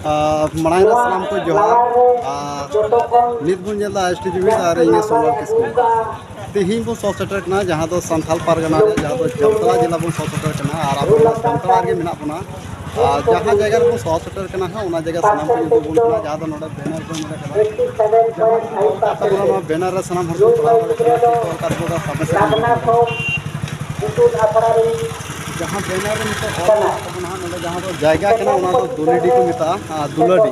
मड़ांग सामान को जोहार नित बन STGV और इन सोमवार किस्कू तेहन बन सौ सेटर जहाँ दो संथाल पारगना जहाँ दो जामतला जिला बन सौ सेटर और अब जामतला गे मेना बना जहाँ जगह बन सौ सेटर जगह सामान को युद्ध बन जहाँ दो नोडे बैनर को नोडे बैनर सामान हर को जहाँ बैनर जहाँ जगह दुलडी को मिता दुलडी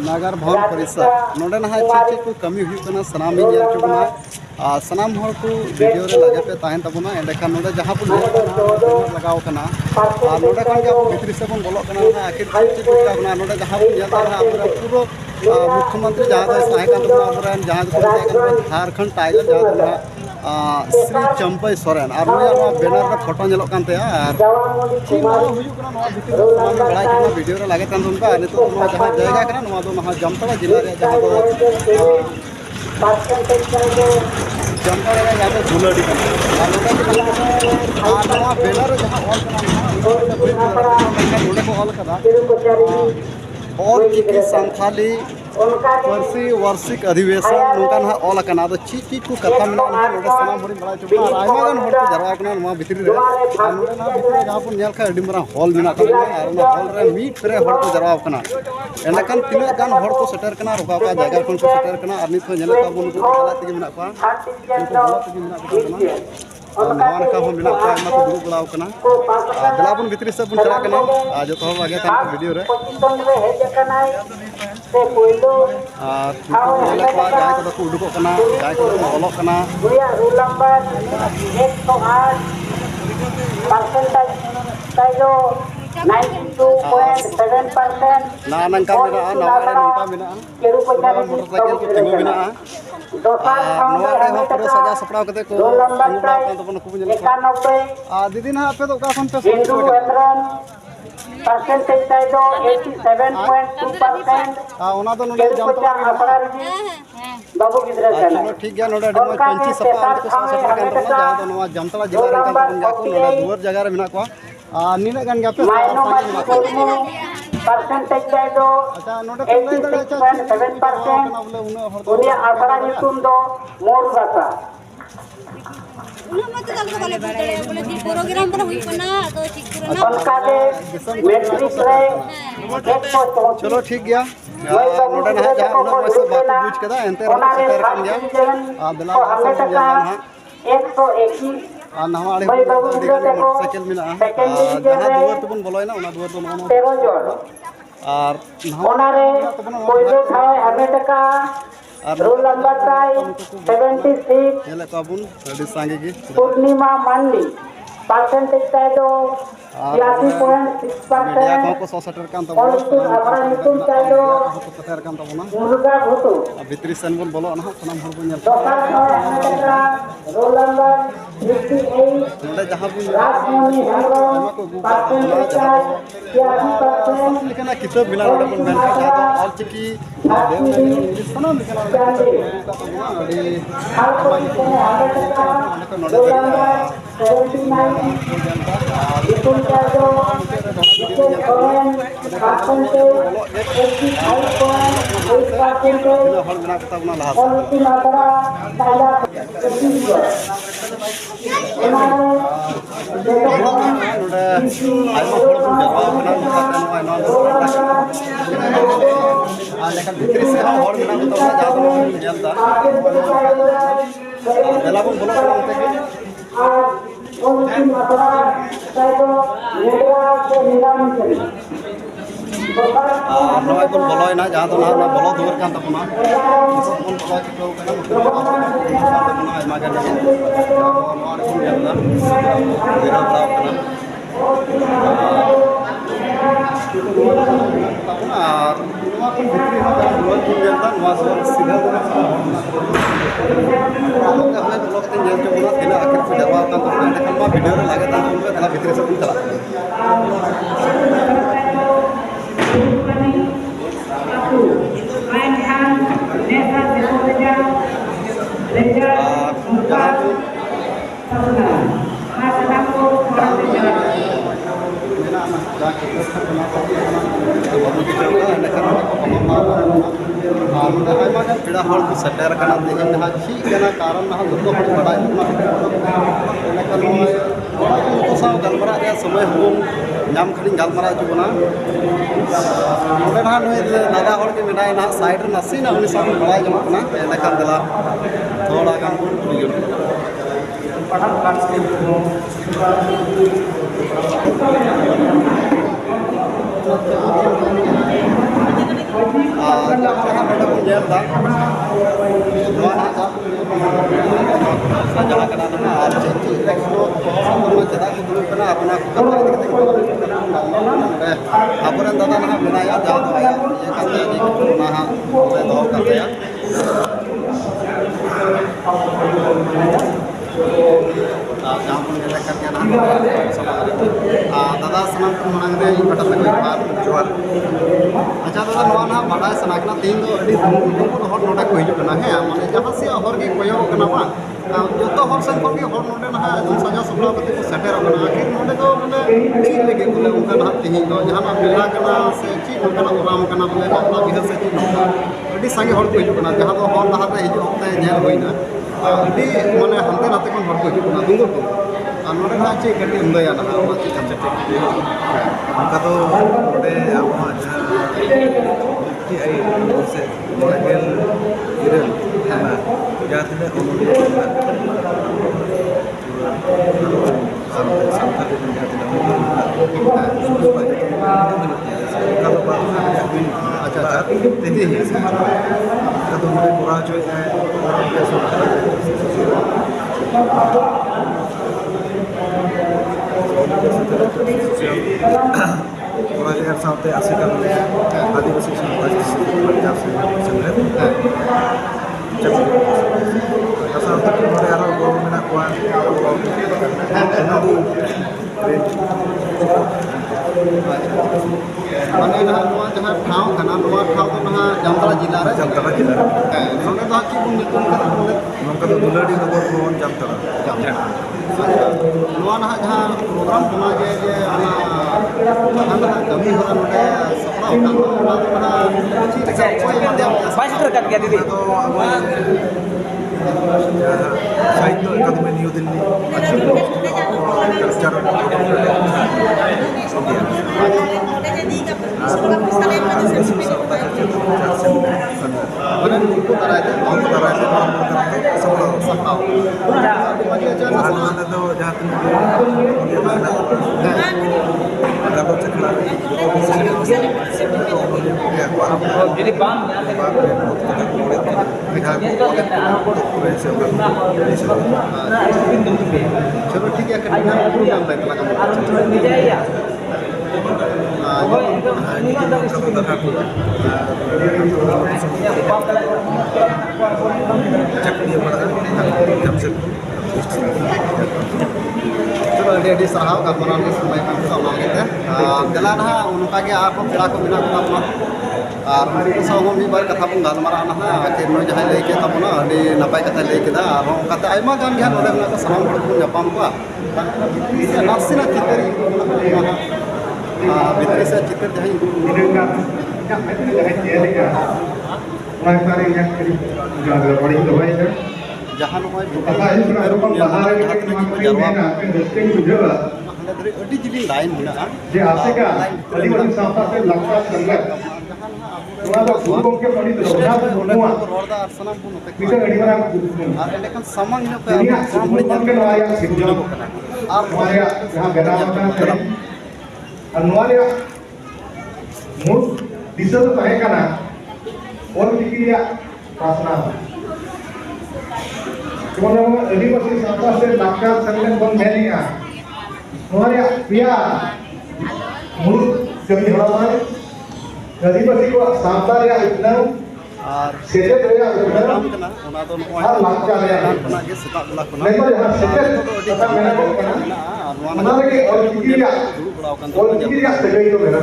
नगर भवन परिसर नोडे ना चीज को कमी हुई सामान चुना सामान को वीडियो रे लगे पे तहन तबना एंडेखान नोडे जहाँ बन लगाव कना नोडे खान के भितरी से बन बोलो कना आखिर चीज को नोडे जहाँ पूरा मुख्यमंत्री जहाँ जहाँ झारखंड टाइगर जहाँ श्री चंपई सोरेन और बैनर रे फोटो नेलोक कानते और बड़ा वीडियो रे लगे कान उनका नितो जहाँ जगह कना जामतला जिला रे जहाँ जामतला जहाँ दुलडी बैनर जहाँ ऑल कना और चिकी संथाली पार्सी वार्षिक अधिवेशन नौका ना ऑल कना चीज चीज को कथा में सामान हड़ी बड़ा चुका गान जरवा भितरी जहाँ बन मरा हॉल में हॉल रे मीट फेरे को जरवा एंडकान तीना गान को सेटर रोका जगह को सेटर और नित बन नवा दुड़ बड़ा दिला बन भितरी से बन चला जो लगे वीडियो रे जहाँ को उडुक जहाँ को ऑलोक ना नंका मोटरसाइकिल को तिंगु पूरा सजा सपड़ा को दीदी ना पे ठीक गया पंची सपा जामतला जिला दुआर जगह रे मेना नीना गान गया पे परसेंटेज दो 86.7% उनिया आसरा नितुम दो मोर भाषा चलो ठीक गया नोडे ना जहाँ बात बुझ कदा एंते सेटर कान गया दिला 121 नवा मोटरसाइकिल मिला जहाँ दुआर तबन बोलोयना दुआर दो 13 जन और पहिलो ठाव हामेटका रोल नंबर 76 येले काबुन रेडी सांगे की पूर्णिमा मांडी परसेंटेज ताई दो 83.6% को 170 कान तब अपना नितुम ताई दो 70 कान तब ना मुर्गा भुतु भितरी सन बन बोलो ना सनाम हर बन रोल नंबर 58 नंदे जहां बन राजमणि हेमरम परसेंटेज 83% लिखना किताब मिला बन बन का ऑल चिकी इंग्लिश सनाम लिखना अरे भितरी से हॉल में नवा को बोलोयना जहाँ तो ना बोलो दुआर कान तबना बन बोलो चिकौ आयमा गान वीडियो लगे भितरी से चला जहाँ babu kita enakan ᱱᱚᱰᱮ ᱟᱭᱢᱟ ᱜᱟᱱ ᱯᱮᱲᱟ ᱦᱚᱲ ᱠᱚ ᱥᱮᱴᱮᱨ ᱟᱠᱟᱱᱟ ᱛᱮᱦᱮᱧ ᱱᱟᱦᱟᱜ ᱪᱮᱫ ᱠᱟᱱᱟ ᱠᱟᱨᱚᱱ ᱱᱟᱦᱟᱜ ᱡᱚᱛᱚ ᱦᱚᱲ ᱵᱟᱰᱟᱭ ᱮᱱᱮᱠᱷᱟᱱ ᱱᱚᱜᱼᱚᱭ ᱩᱱᱠᱩ ᱥᱟᱶ ᱜᱟᱞᱢᱟᱨᱟᱜ ᱨᱮᱭᱟᱜ ᱥᱚᱢᱚᱭ ᱦᱚᱸ ᱧᱟᱢ ᱠᱷᱟᱱᱤᱧ ᱜᱟᱞᱢᱟᱨᱟᱣ ᱦᱚᱪᱚ ᱵᱚᱱᱟ ᱱᱚᱰᱮ ᱱᱟᱦᱟᱜ ᱱᱩᱭ ᱫᱟᱫᱟ ᱦᱚᱲ ᱜᱮ ᱢᱮᱱᱟᱭᱟ ᱱᱟᱦᱟᱜ ᱥᱟᱭᱤᱰ ᱨᱮ ᱱᱟᱥᱮᱱᱟᱜ ᱩᱱᱤ ᱥᱟᱶ ᱵᱟᱲᱟᱭ ᱧᱟᱢᱚᱜ ᱠᱟᱱᱟ ᱮᱱᱮᱠᱷᱟᱱ ᱫᱮᱞᱟ ᱛᱷᱚᱲᱟ ᱜᱟᱱ ᱵᱚᱱ ᱠᱩᱞᱤ jamaah pada punya tak, jamaah tak, saja kena nama arcenti, lekno, sama cetak dulu kena apa nak kata kita apa yang tadi nak menaya jauh ayah, ya kata ini nah, saya tahu kata ya. Jangan pun melekat kan दादा सनाम को मनांग दे कटा तक बार जोर अच्छा दादा नवा ना बड़ा सनाकना तीन दो अड़ी को हर नोडा को हिजु कना है माने जहां से हर के कोयो कना बा जतो हर सन को हर नोडे ना सजा सबला कते को सेटर कना आखिर नोडे तो माने ठीक लगे बोले उनका ना तीन दो जहां ना मिला कना से ठीक कना उराम कना बोले बापला बिहर से ठीक नोडा अड़ी संगे हर को हिजु कना जहां तो हर लहा रे हिजु होते नेल होइना अड़ी माने हंते नाते को हर को हिजु कना दुंगो को नोडे ना चे कटी उंदया ना चे कंसेप्ट उनका तो नोडे अब कि आई से मॉडल इरल ना जाते हैं उन्होंने संतान के जाते हैं kalau bahasa अच्छा तेजी है तो मुझे पूरा जो है orang biasa orang yang sampai asal आदिवासी समाज से पंजाब से संग्रह asal itu mulai arah gua menak kuan माने ना नवा जहां ठाव कना नवा ठाव तो ना जामताड़ा जिला रे नोडे तो की बुन निकुम करा बोले नोंका तो दुलड़ी नगर कोन जामताड़ा नवा ना जहां प्रोग्राम बना के जे आना ना कमी हो नोडे सपना होता ना ठीक से कोई माध्यम 22 टका गया दीदी तो Sahitya Akademi new Delhi culture jadi bang चलो ठीक है करना प्रोग्राम है चलो अड़ी सराव गलमाराव के समय में गला ना उनका के आप पेड़ा को बिना बना और उनको साव मी बार कथा बन गलमारा ना आखिर नय जहां लई के तबना अड़ी नपाय कथा लई केदा और कथा आयमा गान गया नोडे ना सनाम हड़ को जापाम को नासिना चितर भितरी से चितर जहां नय अड़ी जिली लाइन मेना जे आसेका आदिवासी सावता से लगता संगत नोआ दो गुरु के पंडित रघुनाथ मुर्मुआ रोडा सनाम बुन होते मिटर अड़ी मारा और एंडकन समंग ने पे साम के नोआ या सिंजो और नोआ जहां बेनाव का और नोआ मूल दिशा तो तहे कना और दिकिया प्रार्थना केवल आदिवासी सावता से लगता संगत बन मेलिया नोआ पिया मूल कमी हड़ामाय आदिवासी को सावता रे इतना और सेटे रे प्रोग्राम कना ओना तो नोय और लागता रे कना के सेता बला कना नहीं तो यहां सेटे पता मेना को कना ओना के और किकिया और किकिया सेटे तो मेरा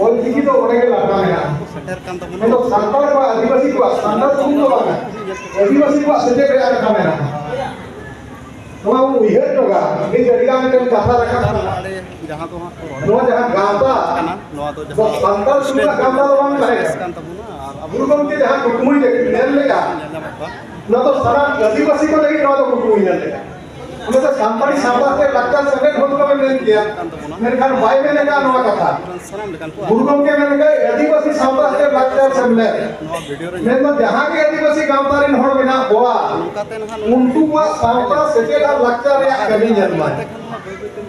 और किकी तो ओने के लाटा मेना सेटर कान तो तो सावता को आदिवासी को सावता तुम तो बागा आदिवासी को सेटे रे रखा मेना नोआ वो इहे तोगा नि जरिया में कथा रखा जहाँ तो हाँ ᱱᱚᱣᱟ ᱡᱟᱦᱟᱸ ᱜᱟᱶᱛᱟ नवा तो ᱫᱚ ᱥᱟᱱᱛᱟᱲ ᱥᱩᱢᱩᱝᱟᱜ ᱜᱟᱶᱛᱟ ᱫᱚ ᱵᱟᱝ ᱛᱟᱦᱮᱸ ᱠᱟᱱᱟ kan tabuna ar ᱜᱩᱨᱩ ᱜᱚᱢᱠᱮ ᱡᱟᱦᱟᱸ ᱠᱩᱠᱢᱩᱭ ᱧᱮᱞ ᱞᱮᱜᱼᱟ ᱱᱚᱣᱟ ᱫᱚ ᱥᱟᱱᱟᱢ ᱟᱹᱫᱤᱵᱟᱹᱥᱤ ᱠᱚ ᱞᱟᱹᱜᱤᱫ ᱱᱚᱣᱟ ᱫᱚ ᱠᱩᱠᱢᱩᱭ ᱧᱮᱞ ᱞᱮᱜᱼᱟ ᱚᱱᱟ ᱫᱚ ᱥᱟᱱᱛᱟᱲᱤ ᱥᱟᱶᱛᱟ ᱥᱮ ᱞᱟᱠᱪᱟᱨ ᱥᱮᱞᱮᱫ ᱦᱚᱸ ᱫᱚ ᱢᱮᱱ ᱜᱮᱭᱟ ᱢᱮᱱᱠᱷᱟᱱ ᱵᱟᱭ ᱢᱮᱱ ᱞᱮᱜᱼᱟ ᱱᱚᱣᱟ ᱠᱟᱛᱷᱟ sanam lekan ko ᱜᱩᱨᱩ ᱜᱚᱢᱠᱮ ᱢᱮᱱ ᱞᱮᱜᱼᱟ ᱟᱹᱫᱤᱵᱟᱹᱥᱤ ᱥᱟᱶᱛᱟ ᱥᱮ ᱞᱟᱠᱪᱟर ᱥᱮᱢᱞᱮᱫ नवा वीडियो रे ᱢᱮᱱᱫᱚ ᱡᱟᱦᱟᱸ ᱜᱮ ᱟᱹᱫᱤᱵᱟᱹᱥᱤ ᱜᱟᱶᱛᱟ ᱨᱮᱱ ᱦᱚᱲ ᱢᱮᱱᱟᱜ ᱠᱚᱣᱟ ᱱᱚᱝᱠᱟᱛᱮ ᱱᱟᱦᱟᱜ ᱩᱱᱠᱩᱣᱟᱜ ᱥᱟᱶᱛᱟ ᱥᱮᱪᱮᱫ ᱟᱨ ᱞᱟᱠᱪᱟर ᱨᱮᱭᱟᱜ ᱠᱟᱹᱢᱤ ᱧᱮᱞ ᱢᱟᱭ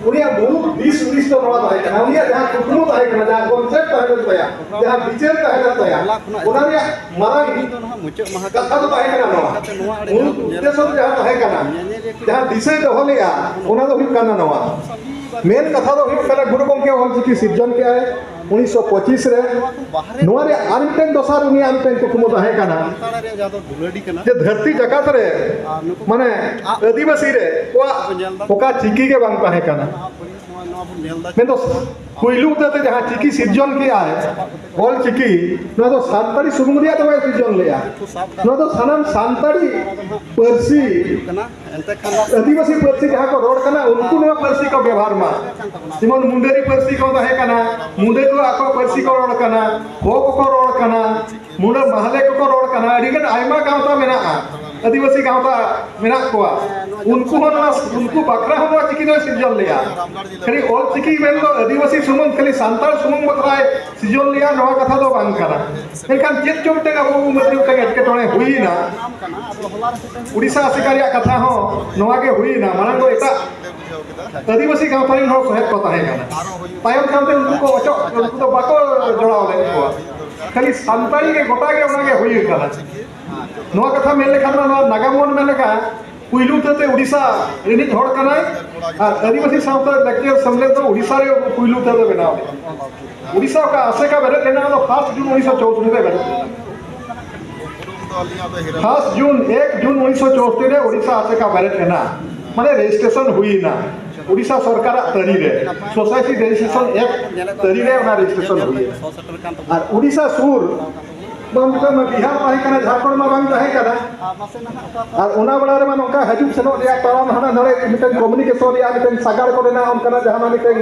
उनिया मुलुक दिस उदिस तो नवा ताहे कना उनिया जहां कुकमु ताहे कना जहां कॉन्सेप्ट ताहे तया जहां विचार ताहे तया उना रे मारांग तो नहा मुचाद महा कथा तो ताहे कना नवा उद्देश्य तो जहां ताहे कना जहां दिशा दोहो लेया उना दो हुई कना नवा मेन कथा दो हुई कना गुरु गमके ऑलचिकी सिर्जन के आए 1925 रे नवा रे आनटेन दोसार उनी आनटेन कुकमु ताहे कना ताड़ा रे जादो दुलडी कना जे धरती जगत रे माने आदिवासी रे ओका चिकी के बांग ताहे कना नवा बु नेल दा मेन हुईलू ते जहां चिकी सिर्जन किया है ऑल चिकी नो तो सानताड़ी सुमुंगरिया तो सिर्जन लिया नो तो सनम सानताड़ी पर्सी कना एंते खान आदिवासी पर्सी जहां को रोड कना उनको नो पर्सी को व्यवहार मा सिमन मुंडेरी पर्सी को है कना मुंडे को आको पर्सी को रोड कना होक को रोड कना मुंडे महले को रोड कना अडिगन आयमा गांवता मेना आदिवासी गांवता मेना को उनको बकरा हो चिकी नो सिर्जन लिया खाली ऑल चिकी मेन तो आदिवासी सुमुंग खाली सानताड़ सुमुंग बकराय सिर्जन लिया नवा कथा दो बांग करा एनखान चेत चोटे अब मध्य तक एटकेटणे हुईना उड़ीसा आसिकारिया कथा हो नवा के हुईना माना को एटा आदिवासी गांवता रिन हर सहेत को ताहे कना तायम कामते उनको को अचो उनको तो बाको जोड़ाव ले को खाली सानताड़ी के गोटा के उना के हुई कना नवा कथा मेन लेखा नागामोन मेन लेखा पुइलू ते उड़ीसा रिनी हड़ कनाय और आदिवासी सावता लेक्चर सम्मेलन तो उड़ीसा रे पुइलू ते बनाव उड़ीसा का आसे का बेरे लेना तो 1 जून 1964 रे बेरे 1 जून 1 जून 1964 रे उड़ीसा आसे का बेरे लेना माने रजिस्ट्रेशन हुई ना उड़ीसा सरकार तरी रे सोसाइटी रजिस्ट्रेशन एक्ट तरी रे ना रजिस्ट्रेशन हुई और उड़ीसा सुर बंद का बिहार ताहे कना झारखंड में बंद ताहे कना और उना बड़ा रे नोका हजू सनो रिया ताराम हना नरे मिटन कम्युनिकेशन रिया मिटन सागार कोरेना उनका जहां मिटन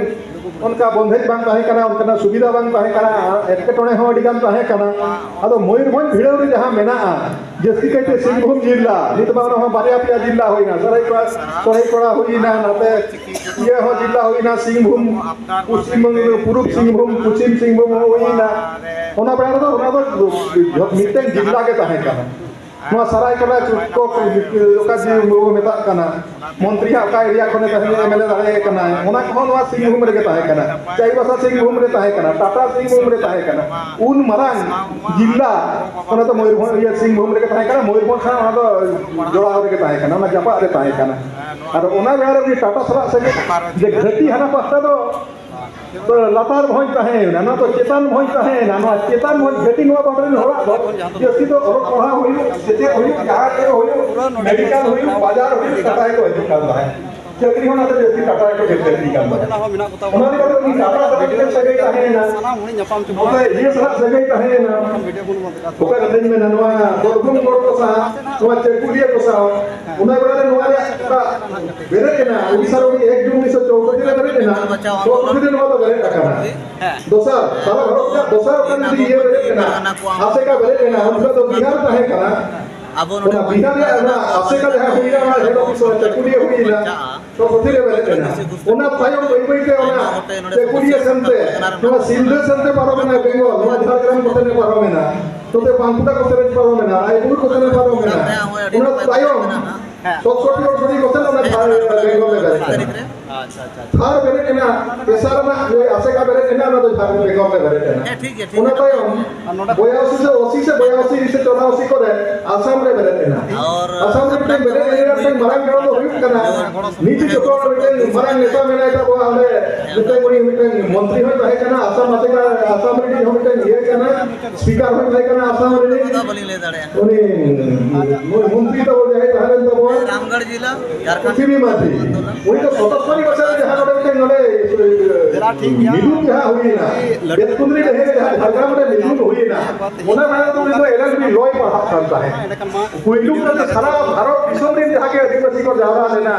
उनका बंधेज बांग ताहे कना उनका सुविधा बांग ताहे कना एटकेटणे हो अडिगान ताहे कना आदो मयूरभंज भिड़ो रे जहां मेना जस्ती कहते सिंहभूम जिला नित बानो हो बारिया पिया जिला होइना सराईकड़ा होइना नाते ये हो जिला होइना सिंहभूम पश्चिम पूर्व सिंहभूम पश्चिम सिंहभूम होइना ओना बड़ा तो मिटन जिला के ताहे कना नवा सराईकड़ा को लोका जी मेता कना मंत्री का एरिया कोने ताहे एमएलए ताहे कना ओना को नवा सिंहभूम रे के ताहे कना चाईबासा सिंहभूम रे ताहे कना टाटा सिंहभूम रे ताहे कना उन मरांग जिला ओना तो मयूरभंज ये सिंहभूम रे के ताहे कना मयूरभंज खान ओना तो जोड़ा रे के ताहे कना ओना जपा रे ताहे कना और ओना बेरे रे टाटा सरा से जे घटी हना पास्ता तो लातार भोज ताहे ना तो चेतन भोज ताहे ना चेतन भोज घटी नवा बाटरे होड़ा जस्ती तो और पढ़ा होई सेते होई जहां के होई मेडिकल होई बाजार होई टाटा को अधिकार है चक्री होना तो जस्ती टाटा को खेती का ना हो बिना पता उन्होंने कहा कि टाटा वीडियो सगई ताहे ना सना हुनी नपाम चु ओके ये सब सगई ताहे ना वीडियो कोन मत का ओके गंज में नवा दोगुम मोड़ को सा नवा चेकुलिया को सा उना बड़ा नवा रे बेरे के ना उड़ीसा रो 1 जून 1964 रे बेरे के ना तो दिन वाला बेरे रखना दोसर सारा भारत का दोसर कन ये बेरे के ना आसे का बेरे के ना उनका तो बिहार ताहे कना अब ना बिहार ना आसे का जहां हुई ना हेड ऑफिस चेकुलिया हुई ना तो होतिरे बेरे के ना उना तायम बई के उना चेकुलिया संते नवा सिंधु संते पारो में बेंगल नवा झारखंड कोते पारो में ना तोते बांकुड़ा कोते पारो में ना आईपुर कोते पारो में ना उना तायम छोटी और छोटी कोते ना बेंगल में बेरे अच्छा थार बेरे के ना पेशार ना ये आसे का बेरे के ना तो झार बेंगल में बेरे के ना ठीक है उना तायम 82 से 80 से 82 से 84 करे आसाम रे बेरे के ना और आसाम रे बेरे के ना मरांग गणो तो हुई कना नीति जो मिटन मरांग नेता में ना वो हमें मिटन मंत्री हो रहे कना आसाम आते का आसाम रे हो मिटन ये कना स्पीकर हो रहे कना आसाम रे बोली ले दड़े उनी मंत्री तो हो जाए ताहले तो वो रामगढ़ जिला झारखंड भी माथी वही तो 77 वर्ष जहां मिटन नले जरा ठीक है मिलू जहां हुई ना बेतकुंद्री रहे जहां झारखंड में मिलू हुई ना ओना माने तो एलएलबी लॉय पढ़ा करता है कोई लोग तो सारा भारत विश्व में जहां के आदिवासी को ज्यादा लेना